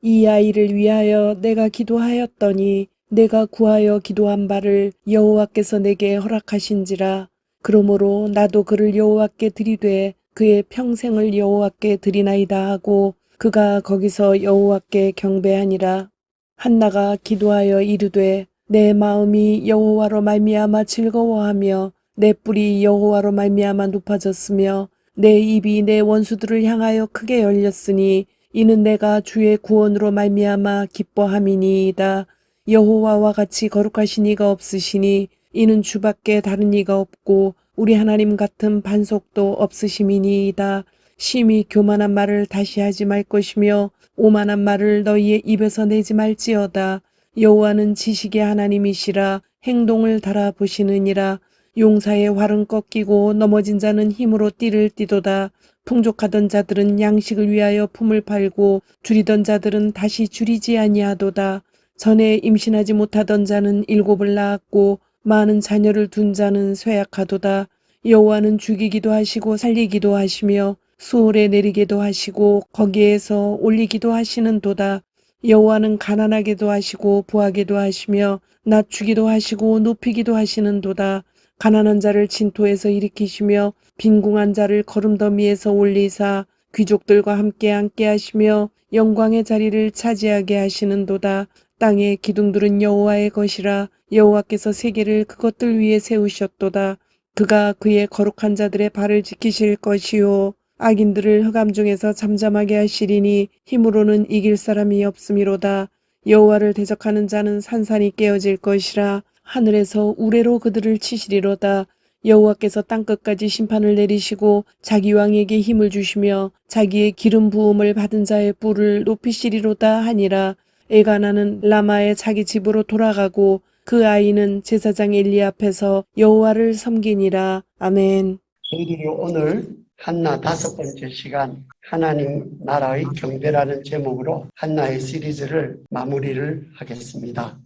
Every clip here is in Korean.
이 아이를 위하여 내가 기도하였더니 내가 구하여 기도한 바를 여호와께서 내게 허락하신지라. 그러므로 나도 그를 여호와께 드리되 그의 평생을 여호와께 드리나이다 하고 그가 거기서 여호와께 경배하니라. 한나가 기도하여 이르되 내 마음이 여호와로 말미암아 즐거워하며 내 뿔이 여호와로 말미암아 높아졌으며 내 입이 내 원수들을 향하여 크게 열렸으니 이는 내가 주의 구원으로 말미암아 기뻐함이니이다. 여호와와 같이 거룩하신 이가 없으시니 이는 주밖에 다른 이가 없고 우리 하나님 같은 반석도 없으심이니이다. 심히 교만한 말을 다시 하지 말 것이며 오만한 말을 너희의 입에서 내지 말지어다. 여호와는 지식의 하나님이시라 행동을 달아보시느니라. 용사의 활은 꺾이고 넘어진 자는 힘으로 띠를 띠도다. 풍족하던 자들은 양식을 위하여 품을 팔고 줄이던 자들은 다시 줄이지 아니하도다. 전에 임신하지 못하던 자는 7을 낳았고 많은 자녀를 둔 자는 쇠약하도다. 여호와는 죽이기도 하시고 살리기도 하시며 수월에 내리게도 하시고 거기에서 올리기도 하시는도다. 여호와는 가난하게도 하시고 부하게도 하시며 낮추기도 하시고 높이기도 하시는도다. 가난한 자를 진토에서 일으키시며 빈궁한 자를 거름더미에서 올리사 귀족들과 함께 앉게 하시며 영광의 자리를 차지하게 하시는도다. 땅의 기둥들은 여호와의 것이라. 여호와께서 세계를 그것들 위에 세우셨도다. 그가 그의 거룩한 자들의 발을 지키실 것이요 악인들을 흑암 중에서 잠잠하게 하시리니 힘으로는 이길 사람이 없음이로다. 여호와를 대적하는 자는 산산이 깨어질 것이라. 하늘에서 우레로 그들을 치시리로다. 여호와께서 땅끝까지 심판을 내리시고 자기 왕에게 힘을 주시며 자기의 기름 부음을 받은 자의 뿔을 높이시리로다 하니라. 엘가나는 라마의 자기 집으로 돌아가고 그 아이는 제사장 엘리 앞에서 여호와를 섬기니라. 아멘. 저희들이 오늘 한나 5번째 시간 하나님 나라의 경배라는 제목으로 한나의 시리즈를 마무리를 하겠습니다.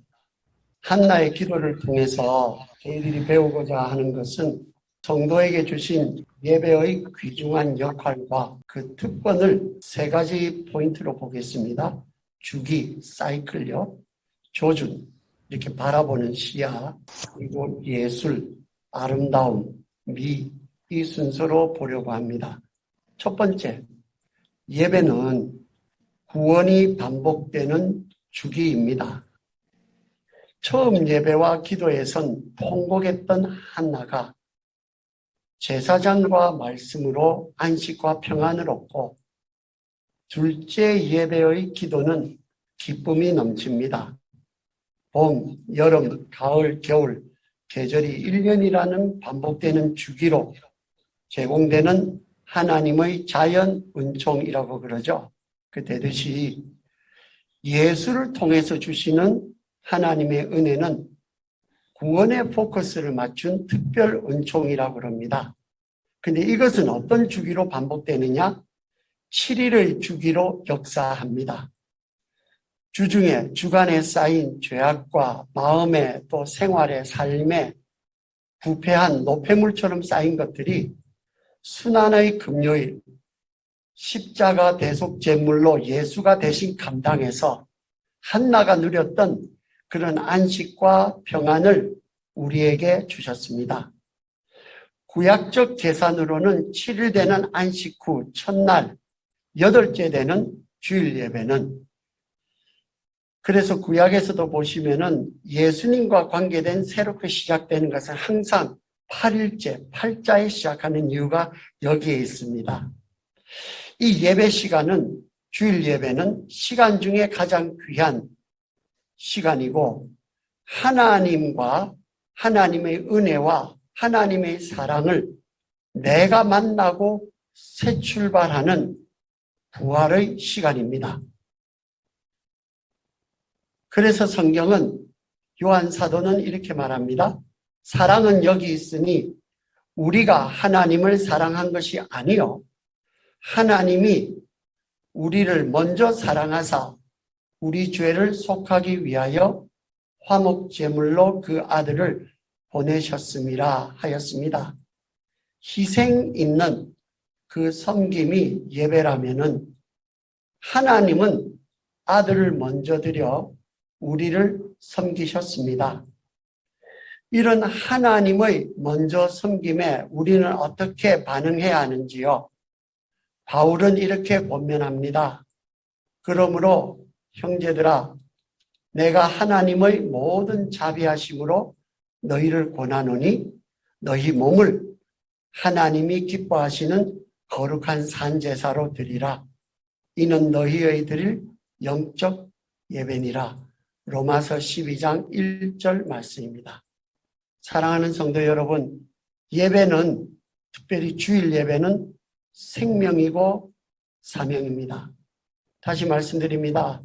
한나의 기도를 통해서 저희들이 배우고자 하는 것은 성도에게 주신 예배의 귀중한 역할과 그 특권을 3가지 포인트로 보겠습니다. 주기, 사이클요, 조준, 이렇게 바라보는 시야, 그리고 예술, 아름다움, 미, 이 순서로 보려고 합니다. 첫 번째, 예배는 구원이 반복되는 주기입니다. 처음 예배와 기도에선 통곡했던 한나가 제사장과 말씀으로 안식과 평안을 얻고 둘째 예배의 기도는 기쁨이 넘칩니다. 봄, 여름, 가을, 겨울, 계절이 1년이라는 반복되는 주기로 제공되는 하나님의 자연 은총이라고 그러죠. 그 되듯이 예수를 통해서 주시는 하나님의 은혜는 구원의 포커스를 맞춘 특별 은총이라고 합니다. 근데 이것은 어떤 주기로 반복되느냐? 7일의 주기로 역사합니다. 주중에 주간에 쌓인 죄악과 마음의 또 생활의 삶에 부패한 노폐물처럼 쌓인 것들이 순환의 금요일 십자가 대속 제물로 예수가 대신 감당해서 한나가 누렸던 그런 안식과 평안을 우리에게 주셨습니다. 구약적 계산으로는 7일 되는 안식 후 첫날 8째 되는 주일 예배는, 그래서 구약에서도 보시면은 예수님과 관계된 새롭게 시작되는 것은 항상 8일째, 8자에 시작하는 이유가 여기에 있습니다. 이 예배 시간은, 주일 예배는 시간 중에 가장 귀한 시간이고 하나님과 하나님의 은혜와 하나님의 사랑을 내가 만나고 새 출발하는 부활의 시간입니다. 그래서 성경은, 요한 사도는 이렇게 말합니다. 사랑은 여기 있으니 우리가 하나님을 사랑한 것이 아니요 하나님이 우리를 먼저 사랑하사 우리 죄를 속하기 위하여 화목제물로 그 아들을 보내셨음이라 하였습니다. 희생 있는 그 섬김이 예배라면은 하나님은 아들을 먼저 드려 우리를 섬기셨습니다. 이런 하나님의 먼저 섬김에 우리는 어떻게 반응해야 하는지요? 바울은 이렇게 권면합니다. 그러므로 형제들아, 내가 하나님의 모든 자비하심으로 너희를 권하노니 너희 몸을 하나님이 기뻐하시는 거룩한 산제사로 드리라. 이는 너희의 드릴 영적 예배니라. 로마서 12장 1절 말씀입니다. 사랑하는 성도 여러분, 예배는, 특별히 주일 예배는 생명이고 사명입니다. 다시 말씀드립니다.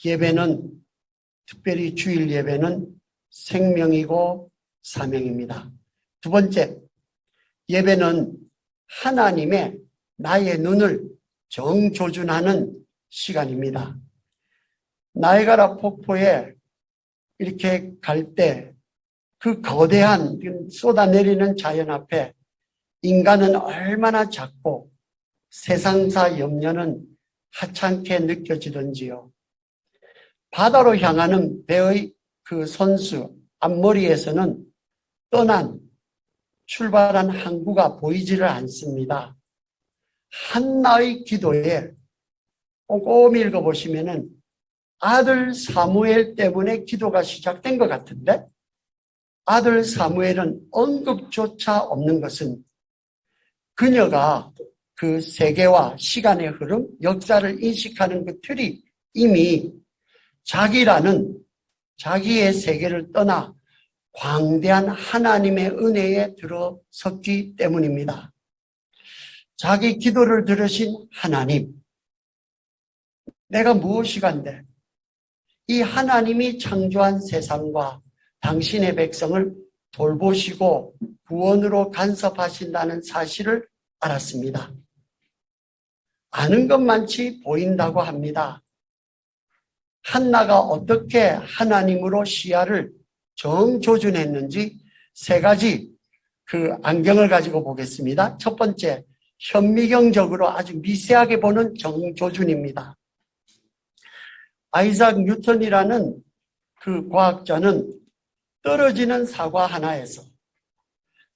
예배는, 특별히 주일 예배는 생명이고 사명입니다. 두 번째, 예배는 하나님의 나의 눈을 정조준하는 시간입니다. 나이가라 폭포에 이렇게 갈 때 그 거대한 쏟아내리는 자연 앞에 인간은 얼마나 작고 세상사 염려는 하찮게 느껴지던지요. 바다로 향하는 배의 그 선수 앞머리에서는 떠난 출발한 항구가 보이지를 않습니다. 한나의 기도에 꼼꼼히 읽어보시면은 아들 사무엘 때문에 기도가 시작된 것 같은데, 아들 사무엘은 언급조차 없는 것은 그녀가 그 세계와 시간의 흐름, 역사를 인식하는 그 틀이 이미 자기의 세계를 떠나 광대한 하나님의 은혜에 들어섰기 때문입니다. 자기 기도를 들으신 하나님, 내가 무엇이간데 이 하나님이 창조한 세상과 당신의 백성을 돌보시고 구원으로 간섭하신다는 사실을 알았습니다. 아는 것만치 보인다고 합니다. 한나가 어떻게 하나님으로 시야를 정조준했는지 세 가지 그 안경을 가지고 보겠습니다. 첫 번째, 현미경적으로 아주 미세하게 보는 정조준입니다. 아이작 뉴턴이라는 그 과학자는 떨어지는 사과 하나에서,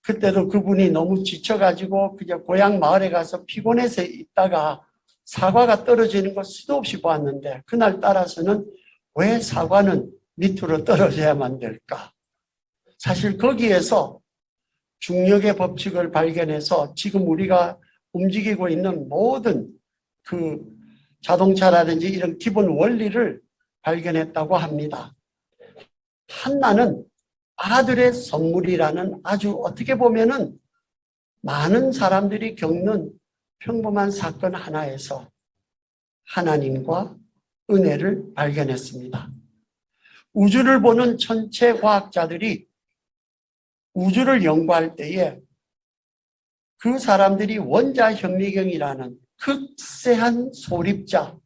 그때도 그분이 너무 지쳐가지고 그냥 고향 마을에 가서 피곤해서 있다가 사과가 떨어지는 거 수도 없이 보았는데, 그날 따라서는 왜 사과는 밑으로 떨어져야만 될까? 사실 거기에서 중력의 법칙을 발견해서 지금 우리가 움직이고 있는 모든 그 자동차라든지 이런 기본 원리를 발견했다고 합니다. 한나는 아들의 선물이라는 아주 어떻게 보면은 많은 사람들이 겪는 평범한 사건 하나에서 하나님과 은혜를 발견했습니다. 우주를 보는 천체 과학자들이 우주를 연구할 때에 그 사람들이 원자 현미경이라는 극세한 소립자,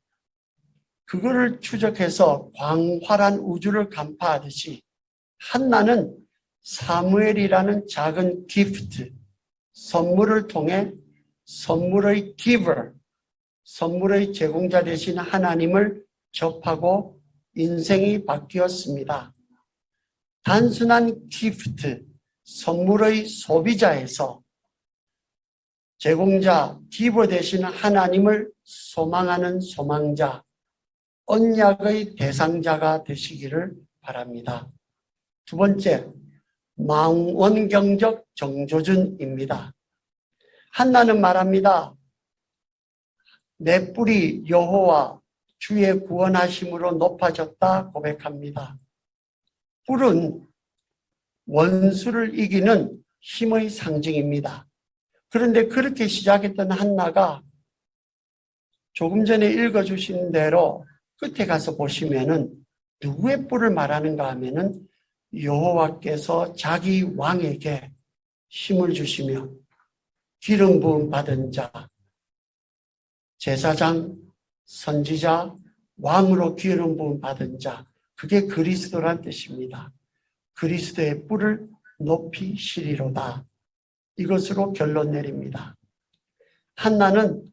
그거를 추적해서 광활한 우주를 간파하듯이 한나는 사무엘이라는 작은 기프트, 선물을 통해 선물의 giver, 선물의 제공자 되신 하나님을 접하고 인생이 바뀌었습니다. 단순한 기프트, 선물의 소비자에서 제공자, 기버 되신 하나님을 소망하는 소망자, 언약의 대상자가 되시기를 바랍니다. 두 번째, 망원경적 정조준입니다. 한나는 말합니다. 내 뿔이 여호와 주의 구원하심으로 높아졌다 고백합니다. 뿔은 원수를 이기는 힘의 상징입니다. 그런데 그렇게 시작했던 한나가 조금 전에 읽어주신 대로 끝에 가서 보시면은 누구의 뿔을 말하는가 하면은 여호와께서 자기 왕에게 힘을 주시며 기름 부음 받은 자, 제사장, 선지자, 왕으로 기름 부음 받은 자, 그게 그리스도란 뜻입니다. 그리스도의 뿔을 높이 시리로다. 이것으로 결론 내립니다. 한나는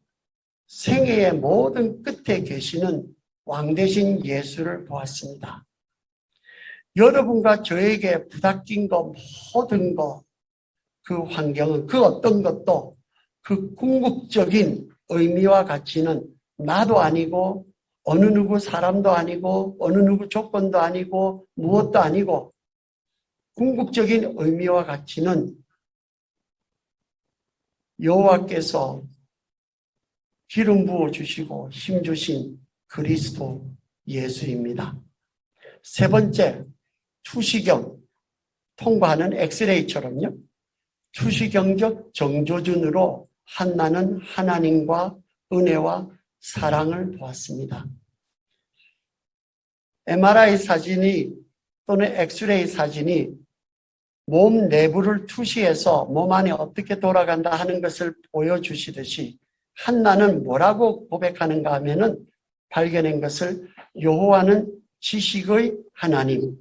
생애의 모든 끝에 계시는 왕 대신 예수를 보았습니다. 여러분과 저에게 부닥긴 거 모든 거 그 환경은 그 어떤 것도 그 궁극적인 의미와 가치는 나도 아니고 어느 누구 사람도 아니고 어느 누구 조건도 아니고 무엇도 아니고 궁극적인 의미와 가치는 여호와께서 기름 부어 주시고 힘 주신 그리스도 예수입니다. 세 번째, 투시경 통과하는 엑스레이처럼요. 투시경적 정조준으로 한나는 하나님과 은혜와 사랑을 보았습니다. MRI 사진이 또는 엑스레이 사진이 몸 내부를 투시해서 몸 안에 어떻게 돌아간다 하는 것을 보여주시듯이 한나는 뭐라고 고백하는가 하면은 발견한 것을 여호와는 지식의 하나님,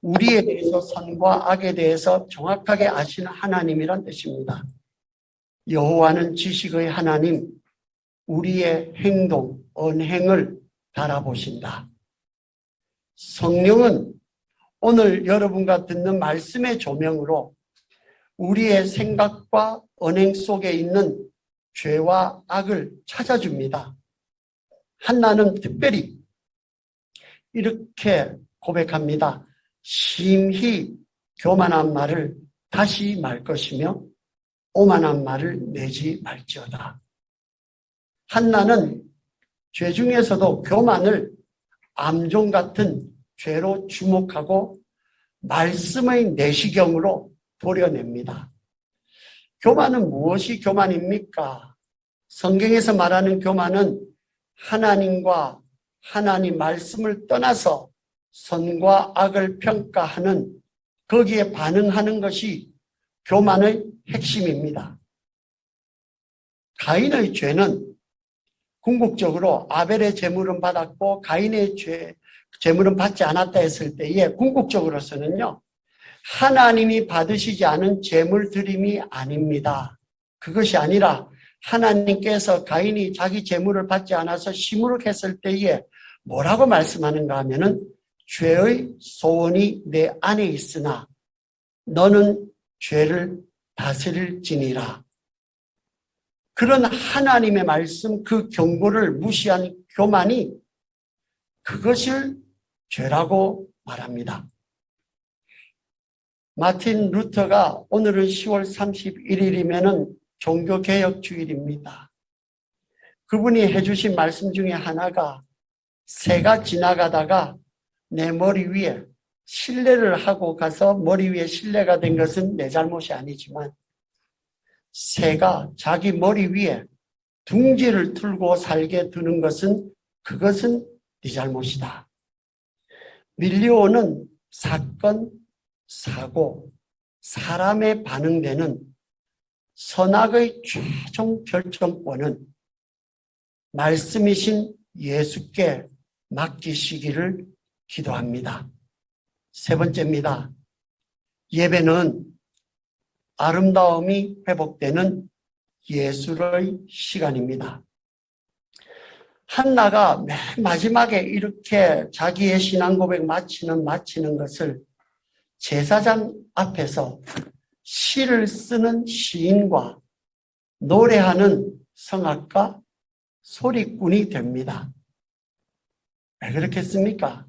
우리에 대해서 선과 악에 대해서 정확하게 아시는 하나님이란 뜻입니다. 여호와는 지식의 하나님, 우리의 행동, 언행을 바라보신다. 성령은 오늘 여러분과 듣는 말씀의 조명으로 우리의 생각과 언행 속에 있는 죄와 악을 찾아줍니다. 한나는 특별히 이렇게 고백합니다. 심히 교만한 말을 다시 말 것이며 오만한 말을 내지 말지어다. 한나는 죄 중에서도 교만을 암종 같은 죄로 주목하고 말씀의 내시경으로 도려냅니다. 교만은 무엇이 교만입니까? 성경에서 말하는 교만은 하나님과 하나님 말씀을 떠나서 선과 악을 평가하는 거기에 반응하는 것이 교만의 핵심입니다. 가인의 죄는 궁극적으로 아벨의 제물은 받았고 가인의 제물은 받지 않았다 했을 때에 궁극적으로서는요. 하나님이 받으시지 않은 제물 드림이 아닙니다. 그것이 아니라 하나님께서 가인이 자기 제물을 받지 않아서 시무룩했을 때에 뭐라고 말씀하는가 하면은 죄의 소원이 내 안에 있으나 너는 죄를 다스릴지니라. 그런 하나님의 말씀 그 경고를 무시한 교만이 그것을 죄라고 말합니다. 마틴 루터가 오늘은 10월 31일이면은 종교개혁 주일입니다. 그분이 해주신 말씀 중에 하나가 새가 지나가다가 내 머리 위에 실례를 하고 가서 머리 위에 실례가 된 것은 내 잘못이 아니지만 새가 자기 머리 위에 둥지를 틀고 살게 두는 것은 그것은 네 잘못이다. 밀려오는 사건, 사고, 사람의 반응되는 선악의 최종 결정권은 말씀이신 예수께 맡기시기를 기도합니다. 세 번째입니다. 예배는 아름다움이 회복되는 예술의 시간입니다. 한나가 맨 마지막에 이렇게 자기의 신앙 고백 마치는 것을 제사장 앞에서 시를 쓰는 시인과 노래하는 성악가 소리꾼이 됩니다. 왜 그렇겠습니까?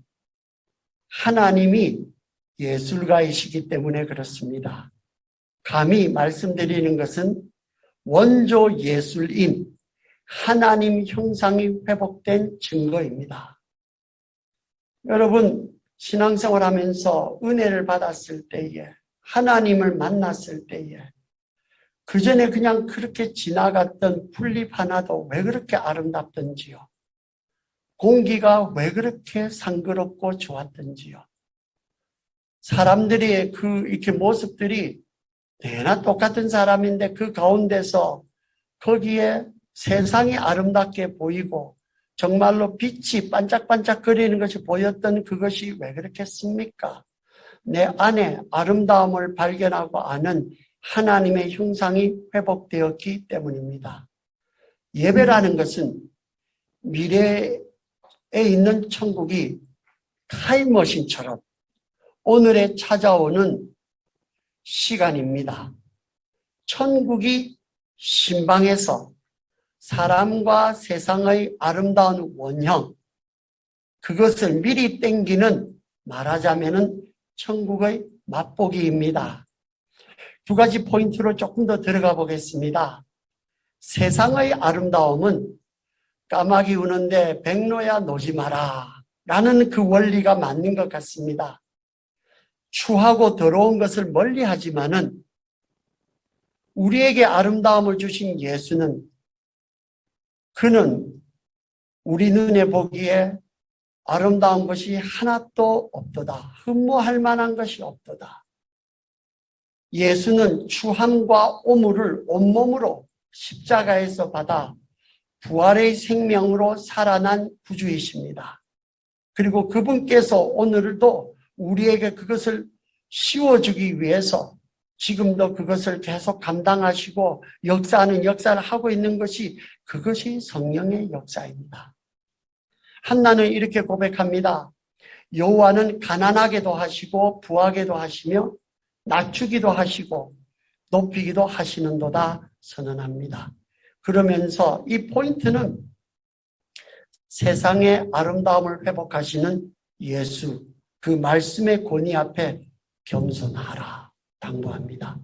하나님이 예술가이시기 때문에 그렇습니다. 감히 말씀드리는 것은 원조 예술인 하나님 형상이 회복된 증거입니다. 여러분 신앙생활 하면서 은혜를 받았을 때에 하나님을 만났을 때에 그 전에 그냥 그렇게 지나갔던 풀잎 하나도 왜 그렇게 아름답던지요. 공기가 왜 그렇게 상그럽고 좋았던지요. 사람들의 이렇게 모습들이 내나 똑같은 사람인데 그 가운데서 거기에 세상이 아름답게 보이고 정말로 빛이 반짝반짝거리는 것이 보였던 그것이 왜 그렇겠습니까? 내 안에 아름다움을 발견하고 아는 하나님의 형상이 회복되었기 때문입니다. 예배라는 것은 미래에 있는 천국이 타임머신처럼 오늘에 찾아오는 시간입니다. 천국이 신방에서 사람과 세상의 아름다운 원형, 그것을 미리 땡기는, 말하자면은 천국의 맛보기입니다. 두 가지 포인트로 조금 더 들어가 보겠습니다. 세상의 아름다움은 까마귀 우는데 백로야 노지 마라 라는 그 원리가 맞는 것 같습니다. 추하고 더러운 것을 멀리하지만은 우리에게 아름다움을 주신 예수는, 그는 우리 눈에 보기에 아름다운 것이 하나도 없도다. 흠모할 만한 것이 없도다. 예수는 추함과 오물을 온몸으로 십자가에서 받아 부활의 생명으로 살아난 구주이십니다. 그리고 그분께서 오늘도 우리에게 그것을 씌워주기 위해서 지금도 그것을 계속 감당하시고 역사하는 역사를 하고 있는 것이, 그것이 성령의 역사입니다. 한나는 이렇게 고백합니다. 여호와는 가난하게도 하시고 부하게도 하시며 낮추기도 하시고 높이기도 하시는도다 선언합니다. 그러면서 이 포인트는 세상의 아름다움을 회복하시는 예수, 그 말씀의 권위 앞에 겸손하라 당부합니다.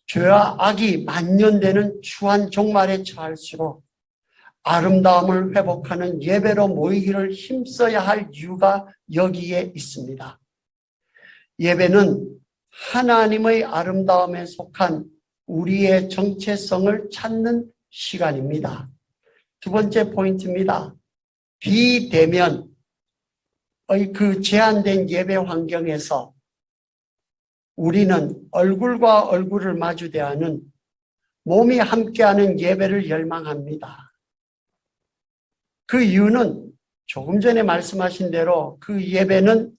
죄와 악이 만연되는 추한 종말에 처할수록 아름다움을 회복하는 예배로 모이기를 힘써야 할 이유가 여기에 있습니다. 예배는 하나님의 아름다움에 속한 우리의 정체성을 찾는 시간입니다. 두 번째 포인트입니다. 비대면의 그 제한된 예배 환경에서 우리는 얼굴과 얼굴을 마주 대하는, 몸이 함께하는 예배를 열망합니다. 그 이유는 조금 전에 말씀하신 대로 그 예배는,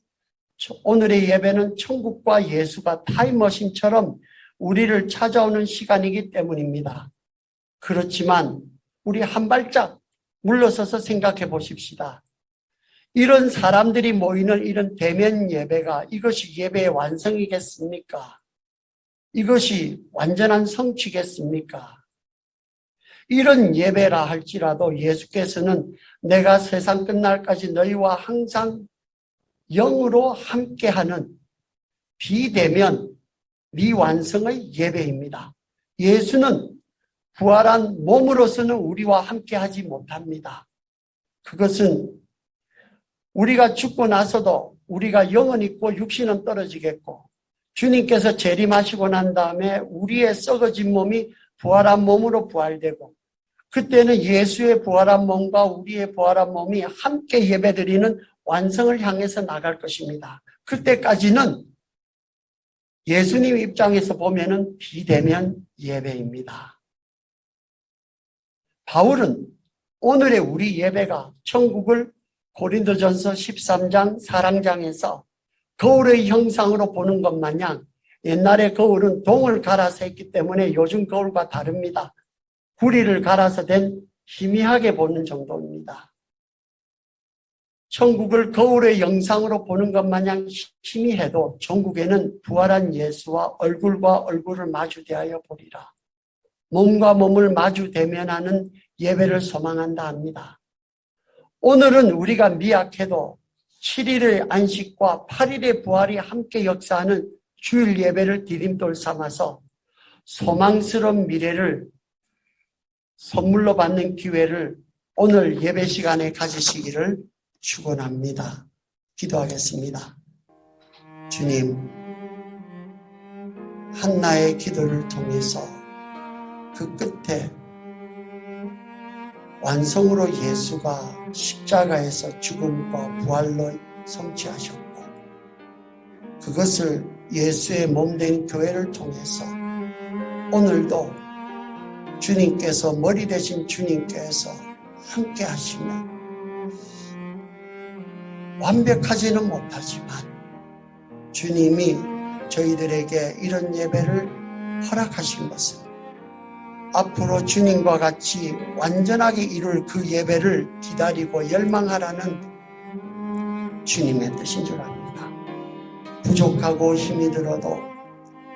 오늘의 예배는 천국과 예수가 타임머신처럼 우리를 찾아오는 시간이기 때문입니다. 그렇지만 우리 한 발짝 물러서서 생각해 보십시다. 이런 사람들이 모이는 이런 대면 예배가, 이것이 예배의 완성이겠습니까? 이것이 완전한 성취겠습니까? 이런 예배라 할지라도 예수께서는 내가 세상 끝날까지 너희와 항상 영으로 함께하는 비대면 미완성의 예배입니다. 예수는 부활한 몸으로서는 우리와 함께하지 못합니다. 그것은 우리가 죽고 나서도 우리가 영은 있고 육신은 떨어지겠고, 주님께서 재림하시고 난 다음에 우리의 썩어진 몸이 부활한 몸으로 부활되고, 그때는 예수의 부활한 몸과 우리의 부활한 몸이 함께 예배드리는 완성을 향해서 나갈 것입니다. 그때까지는 예수님 입장에서 보면은 비대면 예배입니다. 바울은 오늘의 우리 예배가 천국을 고린도전서 13장 사랑장에서 거울의 형상으로 보는 것 마냥, 옛날에 거울은 동을 갈아서 했기 때문에 요즘 거울과 다릅니다. 구리를 갈아서 된 희미하게 보는 정도입니다. 천국을 거울의 영상으로 보는 것 마냥 희미해도 천국에는 부활한 예수와 얼굴과 얼굴을 마주 대하여 보리라. 몸과 몸을 마주 대면하는 예배를 소망한다 합니다. 오늘은 우리가 미약해도 7일의 안식과 8일의 부활이 함께 역사하는 주일 예배를 디딤돌 삼아서 소망스러운 미래를 선물로 받는 기회를 오늘 예배 시간에 가지시기를 축원합니다. 기도하겠습니다. 주님, 한나의 기도를 통해서 그 끝에 완성으로 예수가 십자가에서 죽음과 부활로 성취하셨고, 그것을 예수의 몸된 교회를 통해서 오늘도 주님께서, 머리 되신 주님께서 함께 하시며, 완벽하지는 못하지만 주님이 저희들에게 이런 예배를 허락하신 것은 앞으로 주님과 같이 완전하게 이룰 그 예배를 기다리고 열망하라는 주님의 뜻인 줄 압니다. 부족하고 힘이 들어도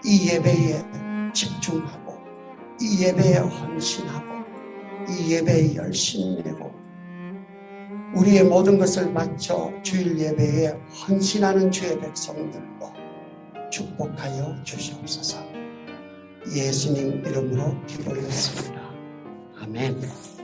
이 예배에 집중하고 이 예배에 헌신하고 이 예배에 열심히 내고 우리의 모든 것을 바쳐 주일 예배에 헌신하는 주의 백성들로 축복하여 주시옵소서. 예수님 이름으로 기도했습니다. 아멘.